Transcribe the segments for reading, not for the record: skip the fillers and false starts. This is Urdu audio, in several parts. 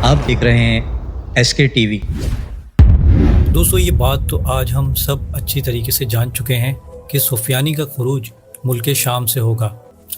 آپ دیکھ رہے ہیں ایس کے ٹی وی۔ دوستو یہ بات تو آج ہم سب اچھی طریقے سے جان چکے ہیں کہ سفیانی کا خروج ملک شام سے ہوگا۔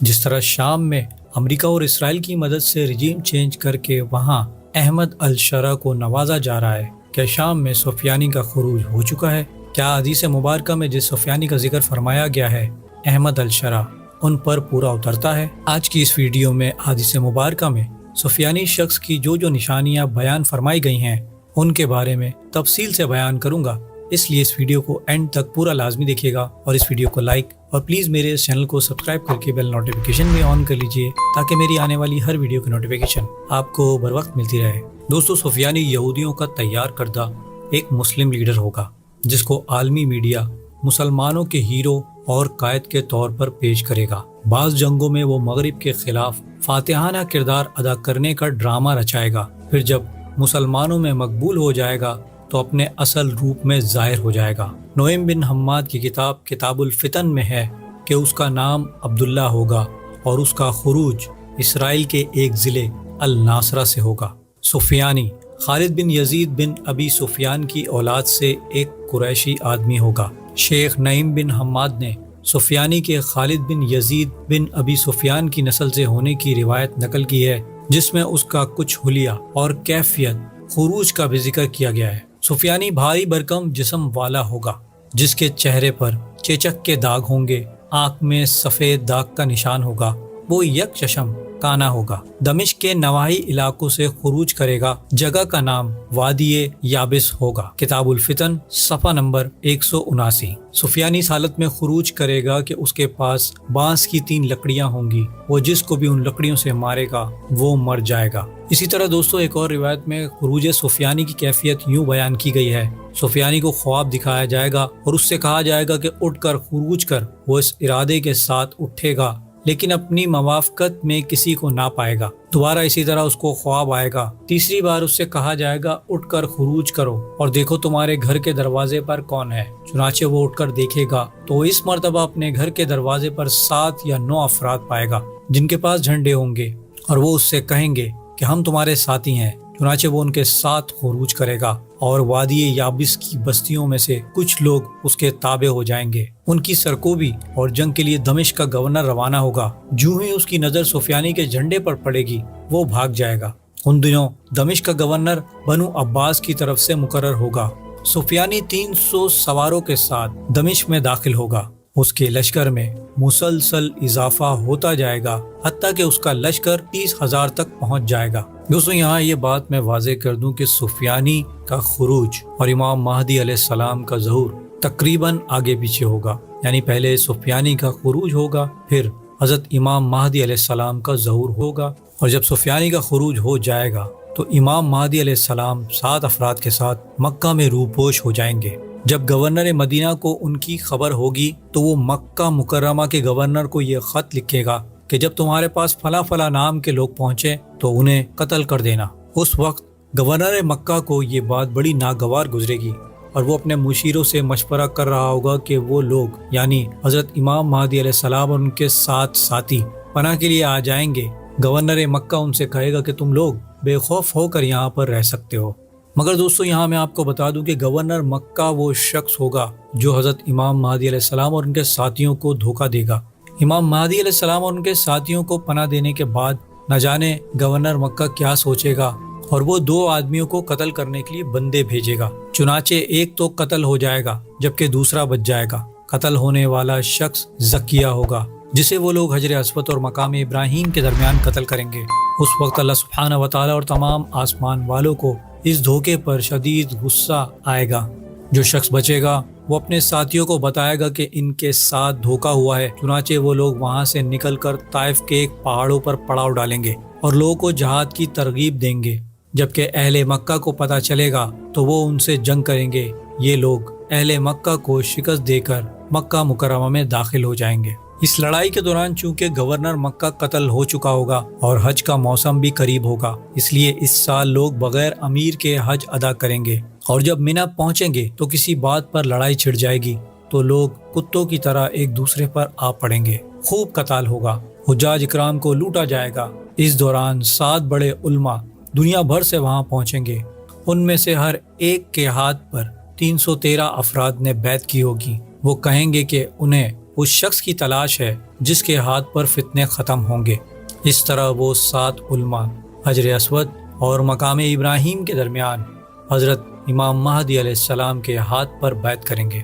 جس طرح شام میں امریکہ اور اسرائیل کی مدد سے رجیم چینج کر کے وہاں احمد الشرع کو نوازا جا رہا ہے، کیا شام میں سفیانی کا خروج ہو چکا ہے؟ کیا حدیث مبارکہ میں جس سفیانی کا ذکر فرمایا گیا ہے احمد الشرع ان پر پورا اترتا ہے؟ آج کی اس ویڈیو میں حدیث مبارکہ میں سفیانی شخص کی جو نشانیاں بیان فرمائی گئی ہیں ان کے بارے میں تفصیل سے بیان کروں گا، اس لیے اس ویڈیو کو اینڈ تک پورا لازمی دیکھیے گا اور اس ویڈیو کو لائک اور پلیز میرے اس چینل کو سبسکرائب کر کے بیل نوٹیفیکیشن بھی آن کر لیجئے تاکہ میری آنے والی ہر ویڈیو کی نوٹیفیکیشن آپ کو بر وقت ملتی رہے۔ دوستو سفیانی یہودیوں کا تیار کردہ ایک مسلم لیڈر ہوگا جس کو عالمی میڈیا مسلمانوں کے ہیرو اور قائد کے طور پر پیش کرے گا۔ بعض جنگوں میں وہ مغرب کے خلاف فاتحانہ کردار ادا کرنے کا ڈرامہ رچائے گا، پھر جب مسلمانوں میں مقبول ہو جائے گا تو اپنے اصل روپ میں ظاہر ہو جائے گا۔ نعیم بن حماد کی کتاب کتاب الفتن میں ہے کہ اس کا نام عبداللہ ہوگا اور اس کا خروج اسرائیل کے ایک ضلع الناصرہ سے ہوگا۔ سفیانی خالد بن یزید بن ابی سفیان کی اولاد سے ایک قریشی آدمی ہوگا۔ شیخ نعیم بن حماد نے سفیانی کے خالد بن یزید بن ابی سفیان کی نسل سے ہونے کی روایت نقل کی ہے، جس میں اس کا کچھ حلیہ اور کیفیت خروج کا بھی ذکر کیا گیا ہے۔ سفیانی بھاری بھرکم جسم والا ہوگا جس کے چہرے پر چیچک کے داغ ہوں گے، آنکھ میں سفید داغ کا نشان ہوگا، وہ یک چشم کانا ہوگا۔ دمشق کے نواحی علاقوں سے خروج کرے گا، جگہ کا نام وادی یابس ہوگا۔ کتاب الفتن صفحہ نمبر 179۔ سفیانی اس حالت میں خروج کرے گا کہ اس کے پاس بانس کی 3 لکڑیاں ہوں گی، وہ جس کو بھی ان لکڑیوں سے مارے گا وہ مر جائے گا۔ اسی طرح دوستو ایک اور روایت میں خروج سفیانی کی کیفیت یوں بیان کی گئی ہے، سفیانی کو خواب دکھایا جائے گا اور اس سے کہا جائے گا کہ اٹھ کر خروج کر۔ وہ اس ارادے کے ساتھ اٹھے گا لیکن اپنی موافقت میں کسی کو نہ پائے گا۔ دوبارہ اسی طرح اس کو خواب آئے گا، تیسری بار اس سے کہا جائے گا اٹھ کر خروج کرو اور دیکھو تمہارے گھر کے دروازے پر کون ہے۔ چنانچہ وہ اٹھ کر دیکھے گا تو اس مرتبہ اپنے گھر کے دروازے پر 7 یا 9 افراد پائے گا جن کے پاس جھنڈے ہوں گے اور وہ اس سے کہیں گے کہ ہم تمہارے ساتھی ہیں۔ چنانچہ وہ ان کے ساتھ خروج کرے گا اور وادی یابس کی بستیوں میں سے کچھ لوگ اس کے تابع ہو جائیں گے۔ ان کی سرکوبی اور جنگ کے لیے دمشق کا گورنر روانہ ہوگا۔ جو ہی اس کی نظر سفیانی کے جھنڈے پر پڑے گی وہ بھاگ جائے گا۔ ان دنوں دمشق کا گورنر بنو عباس کی طرف سے مقرر ہوگا۔ سفیانی 300 سواروں کے ساتھ دمشق میں داخل ہوگا۔ اس کے لشکر میں مسلسل اضافہ ہوتا جائے گا حتیٰ کہ اس کا لشکر 30,000 تک پہنچ جائے گا۔ دوستو یہاں یہ بات میں واضح کر دوں کہ سفیانی کا خروج اور امام مہدی علیہ السلام کا ظہور تقریباً آگے پیچھے ہوگا، یعنی پہلے سفیانی کا خروج ہوگا پھر حضرت امام مہدی علیہ السلام کا ظہور ہوگا، اور جب سفیانی کا خروج ہو جائے گا تو امام مہدی علیہ السلام 7 افراد کے ساتھ مکہ میں روپوش ہو جائیں گے۔ جب گورنر مدینہ کو ان کی خبر ہوگی تو وہ مکہ مکرمہ کے گورنر کو یہ خط لکھے گا کہ جب تمہارے پاس فلاں فلاں نام کے لوگ پہنچے تو انہیں قتل کر دینا۔ اس وقت گورنر مکہ کو یہ بات بڑی ناگوار گزرے گی اور وہ اپنے مشیروں سے مشورہ کر رہا ہوگا کہ وہ لوگ یعنی حضرت امام مہدی علیہ السلام اور ان کے 7 ساتھی پناہ کے لیے آ جائیں گے۔ گورنر مکہ ان سے کہے گا کہ تم لوگ بے خوف ہو کر یہاں پر رہ سکتے ہو۔ مگر دوستو یہاں میں آپ کو بتا دوں کہ گورنر مکہ وہ شخص ہوگا جو حضرت امام مہدی علیہ السلام اور ان کے ساتھیوں کو دھوکہ دے گا۔ امام مہدی علیہ السلام اور ان کے ساتھیوں کو پناہ دینے کے بعد نہ جانے گورنر مکہ کیا سوچے گا، اور وہ 2 آدمیوں کو قتل کرنے کے لیے بندے بھیجے گا۔ چنانچہ ایک تو قتل ہو جائے گا جبکہ دوسرا بچ جائے گا۔ قتل ہونے والا شخص زکیہ ہوگا جسے وہ لوگ حجر اسود اور مقام ابراہیم کے درمیان قتل کریں گے۔ اس وقت اللہ سبحانہ و تعالیٰ اور تمام آسمان والوں کو اس دھوکے پر شدید غصہ آئے گا۔ جو شخص بچے گا وہ اپنے ساتھیوں کو بتائے گا کہ ان کے ساتھ دھوکہ ہوا ہے۔ چنانچہ وہ لوگ وہاں سے نکل کر طائف کے ایک پہاڑوں پر پڑاؤ ڈالیں گے اور لوگوں کو جہاد کی ترغیب دیں گے۔ جبکہ اہل مکہ کو پتہ چلے گا تو وہ ان سے جنگ کریں گے۔ یہ لوگ اہل مکہ کو شکست دے کر مکہ مکرمہ میں داخل ہو جائیں گے۔ اس لڑائی کے دوران چونکہ گورنر مکہ قتل ہو چکا ہوگا اور حج کا موسم بھی قریب ہوگا، اس لیے اس سال لوگ بغیر امیر کے حج ادا کریں گے، اور جب منی پہنچیں گے تو کسی بات پر لڑائی چھڑ جائے گی تو لوگ کتوں کی طرح ایک دوسرے پر آ پڑیں گے، خوب قتال ہوگا، حجاج اکرام کو لوٹا جائے گا۔ اس دوران 7 بڑے علماء دنیا بھر سے وہاں پہنچیں گے۔ ان میں سے ہر ایک کے ہاتھ پر 313 افراد نے بیعت کی ہوگی۔ وہ کہیں گے کہ انہیں اس شخص کی تلاش ہے جس کے ہاتھ پر فتنے ختم ہوں گے۔ اس طرح وہ 7 علماء حجر اسود اور مقام ابراہیم کے درمیان حضرت امام مہدی علیہ السلام کے ہاتھ پر بیعت کریں گے،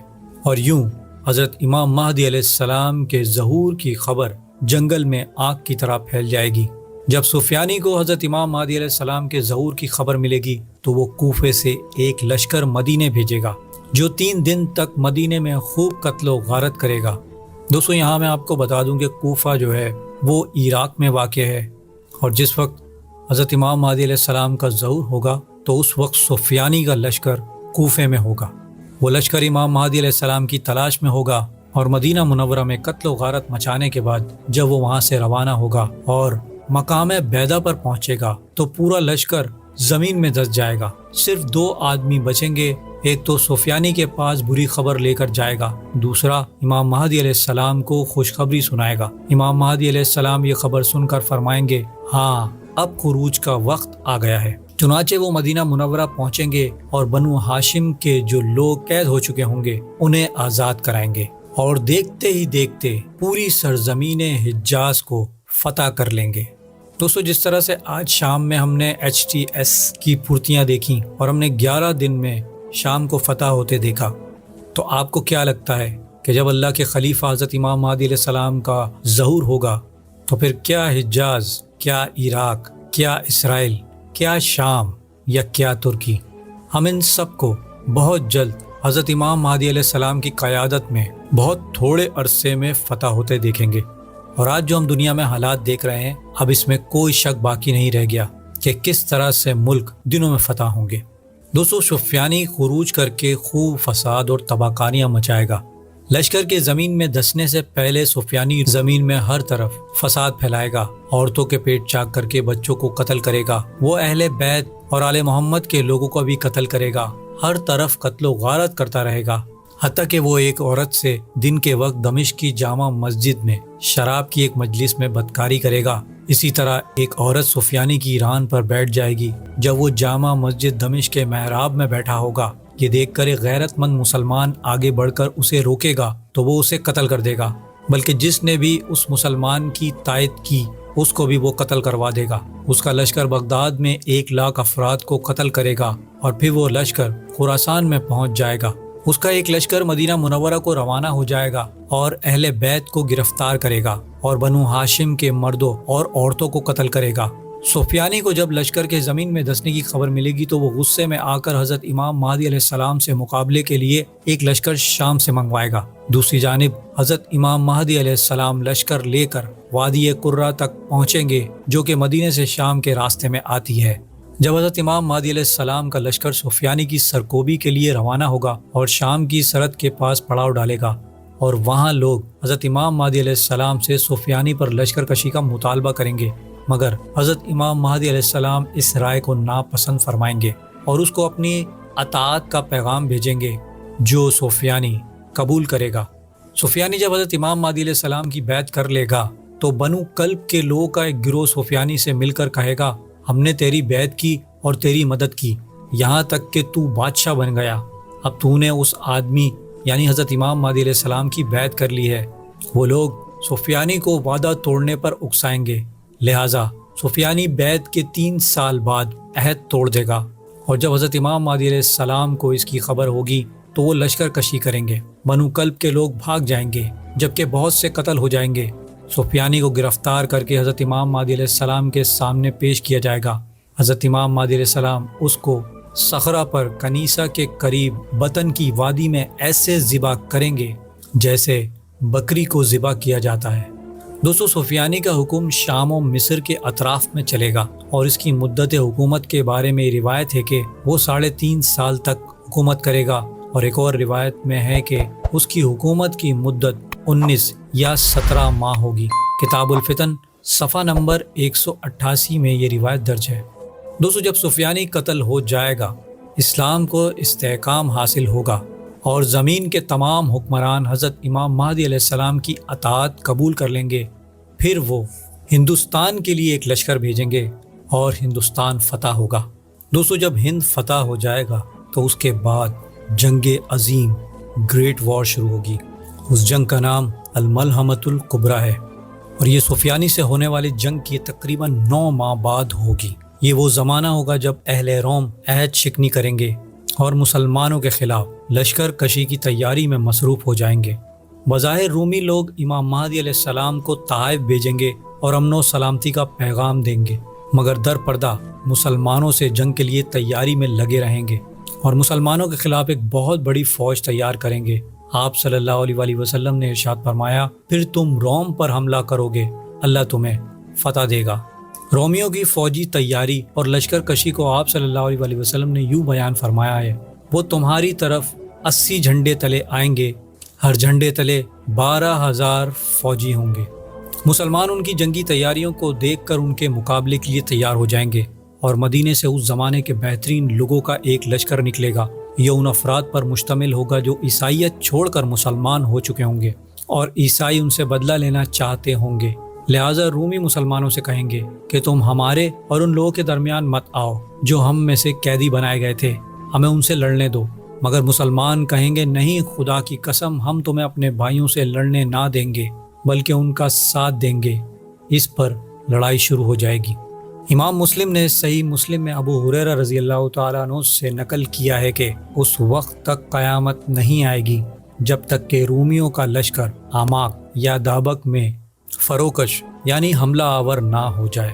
اور یوں حضرت امام مہدی علیہ السلام کے ظہور کی خبر جنگل میں آگ کی طرح پھیل جائے گی۔ جب سفیانی کو حضرت امام مہدی علیہ السلام کے ظہور کی خبر ملے گی تو وہ کوفے سے ایک لشکر مدینے بھیجے گا جو 3 دن تک مدینے میں خوب قتل و غارت کرے گا۔ دوستو، یہاں میں آپ کو بتا دوں کہ کوفہ جو ہے وہ عراق میں واقع ہے، اور جس وقت حضرت امام مہدی علیہ السلام کا ظہور ہوگا تو اس وقت سفیانی کا لشکر کوفے میں ہوگا۔ وہ لشکر امام مہدی علیہ السلام کی تلاش میں ہوگا، اور مدینہ منورہ میں قتل و غارت مچانے کے بعد جب وہ وہاں سے روانہ ہوگا اور مقام بیدہ پر پہنچے گا تو پورا لشکر زمین میں دس جائے گا۔ صرف 2 آدمی بچیں گے، ایک تو سفیانی کے پاس بری خبر لے کر جائے گا، دوسرا امام مہدی علیہ السلام کو خوشخبری سنائے گا۔ امام مہدی علیہ السلام یہ خبر سن کر فرمائیں گے، ہاں اب خروج کا وقت آ گیا ہے۔ چنانچہ وہ مدینہ منورہ پہنچیں گے اور بنو ہاشم کے جو لوگ قید ہو چکے ہوں گے انہیں آزاد کرائیں گے، اور دیکھتے ہی دیکھتے پوری سرزمین حجاز کو فتح کر لیں گے۔ دوستو، جس طرح سے آج شام میں ہم نے HTS کی پھرتیاں دیکھیں اور ہم نے 11 دن میں شام کو فتح ہوتے دیکھا، تو آپ کو کیا لگتا ہے کہ جب اللہ کے خلیفہ حضرت امام مہدی علیہ السلام کا ظہور ہوگا تو پھر کیا حجاز، کیا عراق، کیا اسرائیل، کیا شام یا کیا ترکی، ہم ان سب کو بہت جلد حضرت امام مہدی علیہ السلام کی قیادت میں بہت تھوڑے عرصے میں فتح ہوتے دیکھیں گے۔ اور آج جو ہم دنیا میں حالات دیکھ رہے ہیں، اب اس میں کوئی شک باقی نہیں رہ گیا کہ کس طرح سے ملک دنوں میں فتح ہوں گے۔ دوستو، سفیانی خروج کر کے خوب فساد اور تباہ کاریاں مچائے گا۔ لشکر کے زمین میں دسنے سے پہلے سفیانی زمین میں ہر طرف فساد پھیلائے گا، عورتوں کے پیٹ چاک کر کے بچوں کو قتل کرے گا، وہ اہل بیت اور آل محمد کے لوگوں کو بھی قتل کرے گا، ہر طرف قتل و غارت کرتا رہے گا، حتیٰ کہ وہ ایک عورت سے دن کے وقت دمشق کی جامع مسجد میں شراب کی ایک مجلس میں بدکاری کرے گا۔ اسی طرح ایک عورت سفیانی کی ران پر بیٹھ جائے گی جب وہ جامع مسجد دمشق کے محراب میں بیٹھا ہوگا۔ یہ دیکھ کر ایک غیرت مند مسلمان آگے بڑھ کر اسے روکے گا تو وہ اسے قتل کر دے گا، بلکہ جس نے بھی اس مسلمان کی تائید کی اس کو بھی وہ قتل کروا دے گا۔ اس کا لشکر بغداد میں 1 لاکھ افراد کو قتل کرے گا، اور پھر وہ لشکر خراسان میں پہنچ جائے گا۔ اس کا ایک لشکر مدینہ منورہ کو روانہ ہو جائے گا اور اہل بیت کو گرفتار کرے گا، اور بنو ہاشم کے مردوں اور عورتوں کو قتل کرے گا۔ سفیانی کو جب لشکر کے زمین میں دسنے کی خبر ملے گی تو وہ غصے میں آ کر حضرت امام مہدی علیہ السلام سے مقابلے کے لیے ایک لشکر شام سے منگوائے گا۔ دوسری جانب حضرت امام مہدی علیہ السلام لشکر لے کر وادی قرہ تک پہنچیں گے جو کہ مدینے سے شام کے راستے میں آتی ہے۔ جب حضرت امام مہدی علیہ السلام کا لشکر سفیانی کی سرکوبی کے لیے روانہ ہوگا اور شام کی سرحد کے پاس پڑاؤ ڈالے گا، اور وہاں لوگ حضرت امام مہدی علیہ السلام سے سفیانی پر لشکر کشی کا مطالبہ کریں گے، مگر حضرت امام مہدی علیہ السلام اس رائے کو ناپسند فرمائیں گے اور اس کو اپنی اطاعت کا پیغام بھیجیں گے جو سفیانی قبول کرے گا۔ سفیانی جب حضرت امام مہدی علیہ السلام کی بیعت کر لے گا تو بنو کلب کے لوگوں کا ایک گروہ سفیانی سے مل کر کہے گا، ہم نے تیری بیعت کی اور تیری مدد کی، یہاں تک کہ تو بادشاہ بن گیا، اب تو نے اس آدمی یعنی حضرت امام مہدی علیہ السلام کی بیعت کر لی ہے۔ وہ لوگ سفیانی کو وعدہ توڑنے پر اکسائیں گے، لہٰذا سفیانی بیعت کے 3 سال بعد عہد توڑ دے گا، اور جب حضرت امام مہدی علیہ السلام کو اس کی خبر ہوگی تو وہ لشکر کشی کریں گے۔ بنو کلب کے لوگ بھاگ جائیں گے جبکہ بہت سے قتل ہو جائیں گے۔ سفیانی کو گرفتار کر کے حضرت امام مہدی علیہ السلام کے سامنے پیش کیا جائے گا۔ حضرت امام مہدی علیہ السلام اس کو صخرہ پر کنیسہ کے قریب بطن کی وادی میں ایسے ذبح کریں گے جیسے بکری کو ذبح کیا جاتا ہے۔ دوستو، سفیانی کا حکم شام و مصر کے اطراف میں چلے گا، اور اس کی مدت حکومت کے بارے میں روایت ہے کہ وہ 3.5 سال تک حکومت کرے گا، اور ایک اور روایت میں ہے کہ اس کی حکومت کی مدت 19 یا 17 ماہ ہوگی۔ کتاب الفتن صفحہ نمبر 188 میں یہ روایت درج ہے۔ دوستو، جب سفیانی قتل ہو جائے گا، اسلام کو استحکام حاصل ہوگا اور زمین کے تمام حکمران حضرت امام مہدی علیہ السلام کی اطاعت قبول کر لیں گے، پھر وہ ہندوستان کے لیے ایک لشکر بھیجیں گے اور ہندوستان فتح ہوگا۔ دوستو، جب ہند فتح ہو جائے گا تو اس کے بعد جنگ عظیم گریٹ وار شروع ہوگی۔ اس جنگ کا نام الملحمۃ الکبریٰ ہے، اور یہ سفیانی سے ہونے والی جنگ کی تقریباً 9 ماہ بعد ہوگی۔ یہ وہ زمانہ ہوگا جب اہل روم عہد شکنی کریں گے اور مسلمانوں کے خلاف لشکر کشی کی تیاری میں مصروف ہو جائیں گے۔ بظاہر رومی لوگ امام مہدی علیہ السلام کو طائف بھیجیں گے اور امن و سلامتی کا پیغام دیں گے، مگر در پردہ مسلمانوں سے جنگ کے لیے تیاری میں لگے رہیں گے اور مسلمانوں کے خلاف ایک بہت بڑی فوج تیار کریں گے۔ آپ صلی اللہ علیہ وآلہ وسلم نے ارشاد فرمایا، پھر تم روم پر حملہ کرو گے، اللہ تمہیں فتح دے گا۔ رومیوں کی فوجی تیاری اور لشکر کشی کو آپ صلی اللہ علیہ وآلہ وسلم نے یوں بیان فرمایا ہے، وہ تمہاری طرف 80 جھنڈے تلے آئیں گے، ہر جھنڈے تلے 12,000 فوجی ہوں گے۔ مسلمان ان کی جنگی تیاریوں کو دیکھ کر ان کے مقابلے کے لیے تیار ہو جائیں گے، اور مدینے سے اس زمانے کے بہترین لوگوں کا ایک لشکر نکلے گا۔ یہ ان افراد پر مشتمل ہوگا جو عیسائیت چھوڑ کر مسلمان ہو چکے ہوں گے اور عیسائی ان سے بدلہ لینا چاہتے ہوں گے۔ لہٰذا رومی مسلمانوں سے کہیں گے کہ تم ہمارے اور ان لوگوں کے درمیان مت آؤ جو ہم میں سے قیدی بنائے گئے تھے، ہمیں ان سے لڑنے دو۔ مگر مسلمان کہیں گے، نہیں، خدا کی قسم، ہم تمہیں اپنے بھائیوں سے لڑنے نہ دیں گے بلکہ ان کا ساتھ دیں گے۔ اس پر لڑائی شروع ہو جائے گی۔ امام مسلم نے صحیح مسلم میں ابو ہریرہ رضی اللہ تعالیٰ عنہ سے نقل کیا ہے کہ اس وقت تک قیامت نہیں آئے گی جب تک کہ رومیوں کا لشکر اعماق یا دابق میں فروکش یعنی حملہ آور نہ ہو جائے۔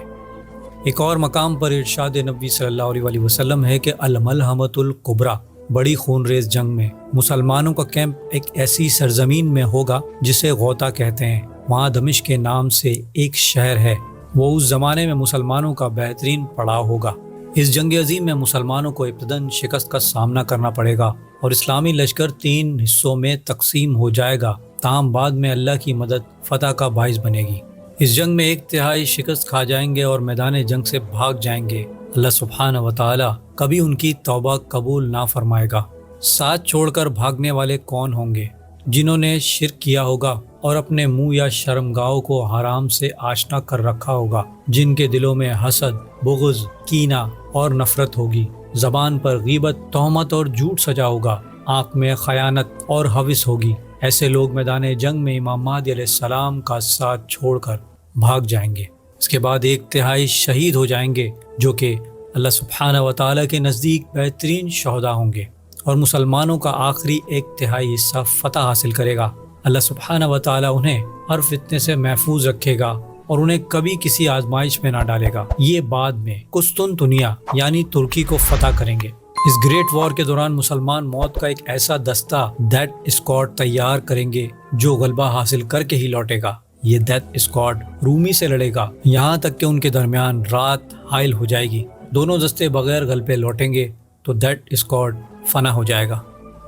ایک اور مقام پر ارشاد نبی صلی اللہ علیہ وآلہ وسلم ہے کہ الملحمۃ الکبریٰ، بڑی خون ریز جنگ میں مسلمانوں کا کیمپ ایک ایسی سرزمین میں ہوگا جسے غوطہ کہتے ہیں۔ وہاں دمشق کے نام سے ایک شہر ہے، وہ اس زمانے میں مسلمانوں کا بہترین پڑاؤ ہوگا۔ اس جنگ عظیم میں مسلمانوں کو ابتداً شکست کا سامنا کرنا پڑے گا اور اسلامی لشکر 3 حصوں میں تقسیم ہو جائے گا، تاہم بعد میں اللہ کی مدد فتح کا باعث بنے گی۔ اس جنگ میں 1/3 شکست کھا جائیں گے اور میدان جنگ سے بھاگ جائیں گے۔ اللہ سبحانہ و تعالی کبھی ان کی توبہ قبول نہ فرمائے گا۔ ساتھ چھوڑ کر بھاگنے والے کون ہوں گے؟ جنہوں نے شرک کیا ہوگا اور اپنے منہ یا شرمگاہوں کو حرام سے آشنا کر رکھا ہوگا، جن کے دلوں میں حسد، بغض، کینہ اور نفرت ہوگی، زبان پر غیبت، تہمت اور جھوٹ سجا ہوگا، آنکھ میں خیانت اور ہوس ہوگی۔ ایسے لوگ میدان جنگ میں امام مہدی علیہ السلام کا ساتھ چھوڑ کر بھاگ جائیں گے۔ اس کے بعد 1/3 شہید ہو جائیں گے، جو کہ اللہ سبحانہ و تعالیٰ کے نزدیک بہترین شہداء ہوں گے، اور مسلمانوں کا آخری 1/3 حصہ فتح حاصل کرے گا۔ اللہ سبحانہ و تعالیٰ انہیں ہر فتنے سے محفوظ رکھے گا اور انہیں کبھی کسی آزمائش میں نہ ڈالے گا۔ یہ بعد میں قسطنطنیہ یعنی ترکی کو فتح کریں گے۔ اس گریٹ وار کے دوران مسلمان موت کا ایک ایسا دستہ ڈیتھ اسکواڈ تیار کریں گے جو غلبہ حاصل کر کے ہی لوٹے گا۔ یہ ڈیتھ اسکواڈ رومی سے لڑے گا یہاں تک کہ ان کے درمیان رات حائل ہو جائے گی۔ دونوں دستے بغیر غلبے لوٹیں گے تو ڈیتھ اسکواڈ فنا ہو جائے گا۔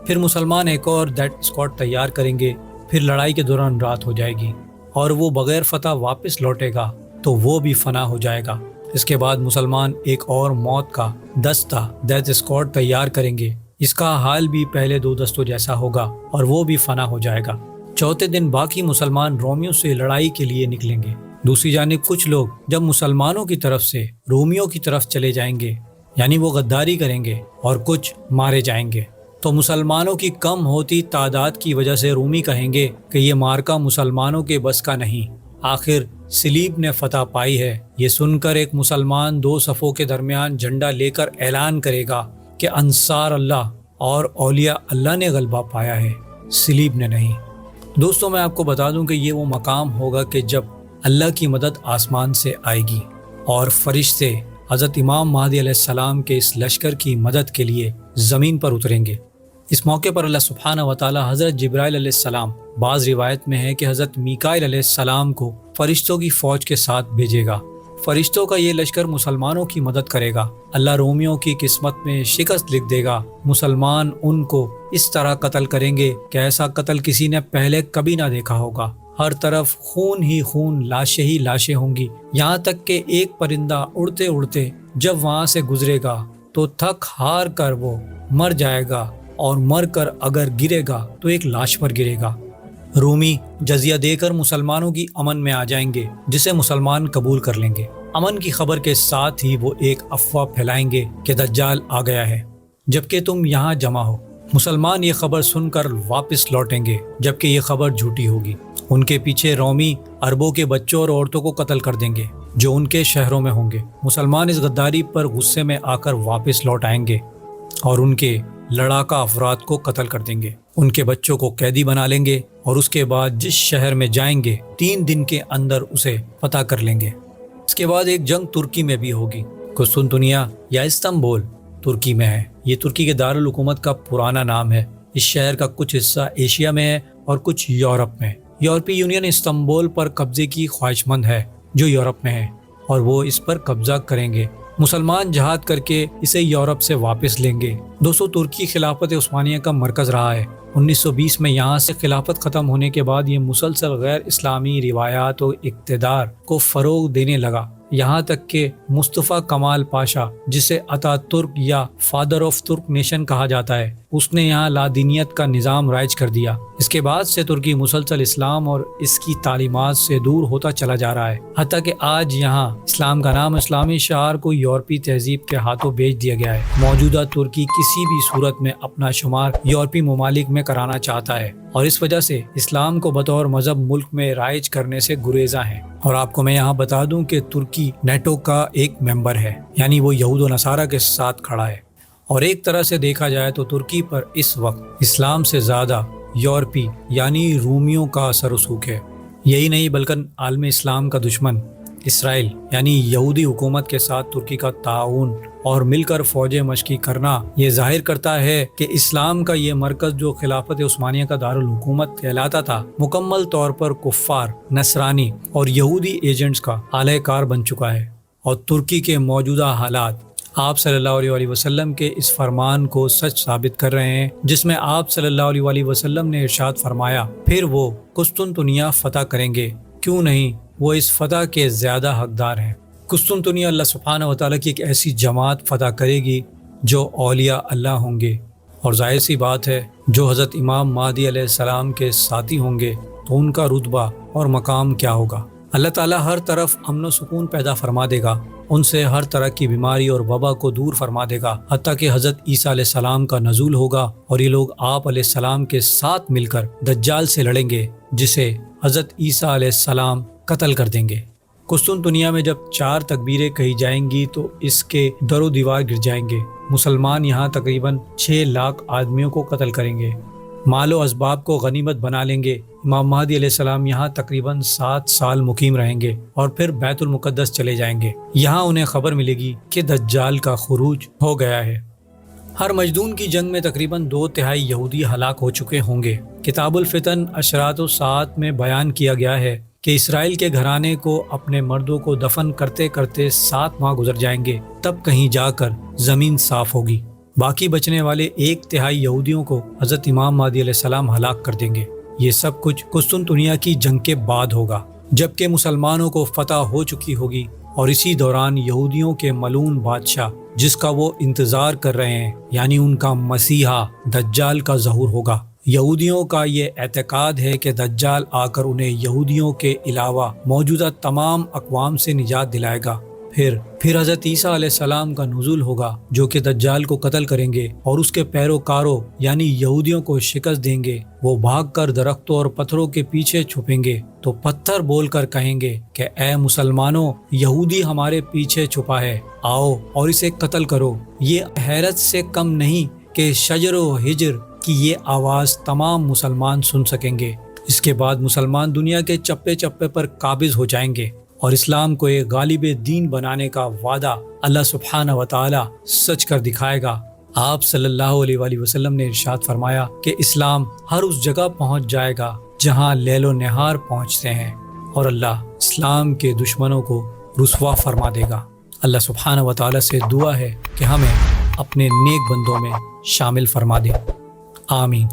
پھر مسلمان ایک اور ڈیتھ اسکواڈ تیار کریں گے، پھر لڑائی کے دوران رات ہو جائے گی اور وہ بغیر فتح واپس لوٹے گا تو وہ بھی فنا ہو جائے گا۔ اس کے بعد مسلمان ایک اور موت کا دستہ ڈیتھ اسکواڈ تیار کریں گے، اس کا حال بھی پہلے 2 دستوں جیسا ہوگا اور وہ بھی فنا ہو جائے گا۔ چوتھے دن باقی مسلمان رومیوں سے لڑائی کے لیے نکلیں گے۔ دوسری جانب کچھ لوگ جب مسلمانوں کی طرف سے رومیوں کی طرف چلے جائیں گے، یعنی وہ غداری کریں گے، اور کچھ مارے جائیں گے، تو مسلمانوں کی کم ہوتی تعداد کی وجہ سے رومی کہیں گے کہ یہ مارکہ مسلمانوں کے بس کا نہیں، آخر صلیب نے فتح پائی ہے۔ یہ سن کر ایک مسلمان 2 صفوں کے درمیان جھنڈا لے کر اعلان کرے گا کہ انصار اللہ اور اولیاء اللہ نے غلبہ پایا ہے، صلیب نے نہیں۔ دوستوں، میں آپ کو بتا دوں کہ یہ وہ مقام ہوگا کہ جب اللہ کی مدد آسمان سے آئے گی اور فرشتے حضرت امام مہدی علیہ السلام کے اس لشکر کی مدد کے لیے زمین پر اتریں گے۔ اس موقع پر اللہ سبحانہ و تعالی حضرت جبرائیل علیہ السلام، بعض روایت میں ہے کہ حضرت میکائیل علیہ السلام کو فرشتوں کی فوج کے ساتھ بھیجے گا۔ فرشتوں کا یہ لشکر مسلمانوں کی مدد کرے گا۔ اللہ رومیوں کی قسمت میں شکست لکھ دے گا۔ مسلمان ان کو اس طرح قتل کریں گے کہ ایسا قتل کسی نے پہلے کبھی نہ دیکھا ہوگا۔ ہر طرف خون ہی خون، لاشیں ہی لاشیں ہوں گی، یہاں تک کہ ایک پرندہ اڑتے اڑتے جب وہاں سے گزرے گا تو تھک ہار کر وہ مر جائے گا، اور مر کر اگر گرے گا تو ایک لاش پر گرے گا۔ رومی جزیہ دے کر مسلمانوں کی امن میں آ جائیں گے، جسے مسلمان قبول کر لیں گے۔ امن کی خبر کے ساتھ ہی وہ ایک افواہ پھیلائیں گے کہ دجال آ گیا ہے، جبکہ تم یہاں جمع ہو۔ مسلمان یہ خبر سن کر واپس لوٹیں گے، جبکہ یہ خبر جھوٹی ہوگی۔ ان کے پیچھے رومی عربوں کے بچوں اور عورتوں کو قتل کر دیں گے جو ان کے شہروں میں ہوں گے۔ مسلمان اس غداری پر غصے میں آ کر واپس لوٹ آئیں گے اور ان کے لڑاکا افراد کو قتل کر دیں گے، ان کے بچوں کو قیدی بنا لیں گے اور اس کے بعد جس شہر میں جائیں گے 3 دن کے اندر اسے فتح کر لیں گے۔ اس کے بعد ایک جنگ ترکی میں بھی ہوگی۔ قسطنطنیہ یا استنبول ترکی میں ہے۔ یہ ترکی کے دارالحکومت کا پرانا نام ہے۔ اس شہر کا کچھ حصہ ایشیا میں ہے اور کچھ یورپ میں۔ یورپی یونین استنبول پر قبضے کی خواہش مند ہے جو یورپ میں ہے، اور وہ اس پر قبضہ کریں گے۔ مسلمان جہاد کر کے اسے یورپ سے واپس لیں گے۔ دوستو، ترکی خلافت عثمانیہ کا مرکز رہا ہے۔ 1920 میں یہاں سے خلافت ختم ہونے کے بعد یہ مسلسل غیر اسلامی روایات و اقتدار کو فروغ دینے لگا، یہاں تک کہ مصطفیٰ کمال پاشا، جسے اتا ترک یا فادر آف ترک نیشن کہا جاتا ہے، اس نے یہاں لادینیت کا نظام رائج کر دیا۔ اس کے بعد سے ترکی مسلسل اسلام اور اس کی تعلیمات سے دور ہوتا چلا جا رہا ہے، حتیٰ کہ آج یہاں اسلام کا نام اسلامی شعار کو یورپی تہذیب کے ہاتھوں بیچ دیا گیا ہے۔ موجودہ ترکی کسی بھی صورت میں اپنا شمار یورپی ممالک میں کرانا چاہتا ہے اور اس وجہ سے اسلام کو بطور مذہب ملک میں رائج کرنے سے گریزاں ہے۔ اور آپ کو میں یہاں بتا دوں کہ ترکی نیٹو کا ایک ممبر ہے، یعنی وہ یہود و نصارہ کے ساتھ کھڑا ہے۔ اور ایک طرح سے دیکھا جائے تو ترکی پر اس وقت اسلام سے زیادہ یورپی یعنی رومیوں کا اثر رسوخ ہے۔ یہی نہیں بلکہ عالم اسلام کا دشمن اسرائیل یعنی یہودی حکومت کے ساتھ ترکی کا تعاون اور مل کر فوجیں مشقی کرنا یہ ظاہر کرتا ہے کہ اسلام کا یہ مرکز جو خلافت عثمانیہ کا دارالحکومت کہلاتا تھا، مکمل طور پر کفار، نصرانی اور یہودی ایجنٹس کا اعلی کار بن چکا ہے۔ اور ترکی کے موجودہ حالات آپ صلی اللہ علیہ وسلم کے اس فرمان کو سچ ثابت کر رہے ہیں، جس میں آپ صلی اللہ علیہ وسلم نے ارشاد فرمایا، پھر وہ قسطنطنیہ فتح کریں گے، کیوں نہیں، وہ اس فتح کے زیادہ حقدار ہیں۔ قسطنطنیہ اللہ سبحانہ و تعالیٰ کی ایک ایسی جماعت فتح کرے گی جو اولیاء اللہ ہوں گے، اور ظاہر سی بات ہے جو حضرت امام مہدی علیہ السلام کے ساتھی ہوں گے تو ان کا رتبہ اور مقام کیا ہوگا۔ اللہ تعالیٰ ہر طرف امن و سکون پیدا فرما دے گا، ان سے ہر طرح کی بیماری اور وبا کو دور فرما دے گا، حتیٰ کہ حضرت عیسیٰ علیہ السلام کا نزول ہوگا اور یہ لوگ آپ علیہ السلام کے ساتھ مل کر دجال سے لڑیں گے، جسے حضرت عیسیٰ علیہ السلام قتل کر دیں گے۔ قسطنطنیہ میں جب 4 تکبیریں کہی جائیں گی تو اس کے در و دیوار گر جائیں گے۔ مسلمان یہاں تقریباً 6 لاکھ آدمیوں کو قتل کریں گے، مال و اسباب کو غنیمت بنا لیں گے۔ امام مہدی علیہ السلام یہاں تقریباً 7 سال مقیم رہیں گے اور پھر بیت المقدس چلے جائیں گے۔ یہاں انہیں خبر ملے گی کہ دجال کا خروج ہو گیا ہے۔ ہر مجدون کی جنگ میں تقریباً 2/3 یہودی ہلاک ہو چکے ہوں گے۔ کتاب الفتن اشراط الساعات میں بیان کیا گیا ہے کہ اسرائیل کے گھرانے کو اپنے مردوں کو دفن کرتے کرتے 7 ماہ گزر جائیں گے، تب کہیں جا کر زمین صاف ہوگی۔ باقی بچنے والے 1/3 یہودیوں کو حضرت امام مہدی علیہ السلام ہلاک کر دیں گے۔ یہ سب کچھ قسطنطنیہ کی جنگ کے بعد ہوگا، جبکہ مسلمانوں کو فتح ہو چکی ہوگی، اور اسی دوران یہودیوں کے ملعون بادشاہ جس کا وہ انتظار کر رہے ہیں، یعنی ان کا مسیحا دجال کا ظہور ہوگا۔ یہودیوں کا یہ اعتقاد ہے کہ دجال آ کر انہیں یہودیوں کے علاوہ موجودہ تمام اقوام سے نجات دلائے گا۔ پھر حضرت عیسیٰ علیہ السلام کا نزول ہوگا جو کہ دجال کو قتل کریں گے اور اس کے پیروکاروں یعنی یہودیوں کو شکست دیں گے۔ وہ بھاگ کر درختوں اور پتھروں کے پیچھے چھپیں گے تو پتھر بول کر کہیں گے کہ اے مسلمانوں، یہودی ہمارے پیچھے چھپا ہے، آؤ اور اسے قتل کرو۔ یہ حیرت سے کم نہیں کہ شجر و ہجر کی یہ آواز تمام مسلمان سن سکیں گے۔ اس کے بعد مسلمان دنیا کے چپے چپے پر قابض ہو جائیں گے اور اسلام کو ایک غالب دین بنانے کا وعدہ اللہ سبحانہ و تعالی سچ کر دکھائے گا۔ آپ صلی اللہ علیہ وسلم نے ارشاد فرمایا کہ اسلام ہر اس جگہ پہنچ جائے گا جہاں لیل و نہار پہنچتے ہیں، اور اللہ اسلام کے دشمنوں کو رسوا فرما دے گا۔ اللہ سبحانہ و تعالی سے دعا ہے کہ ہمیں اپنے نیک بندوں میں شامل فرما دے۔ آمین۔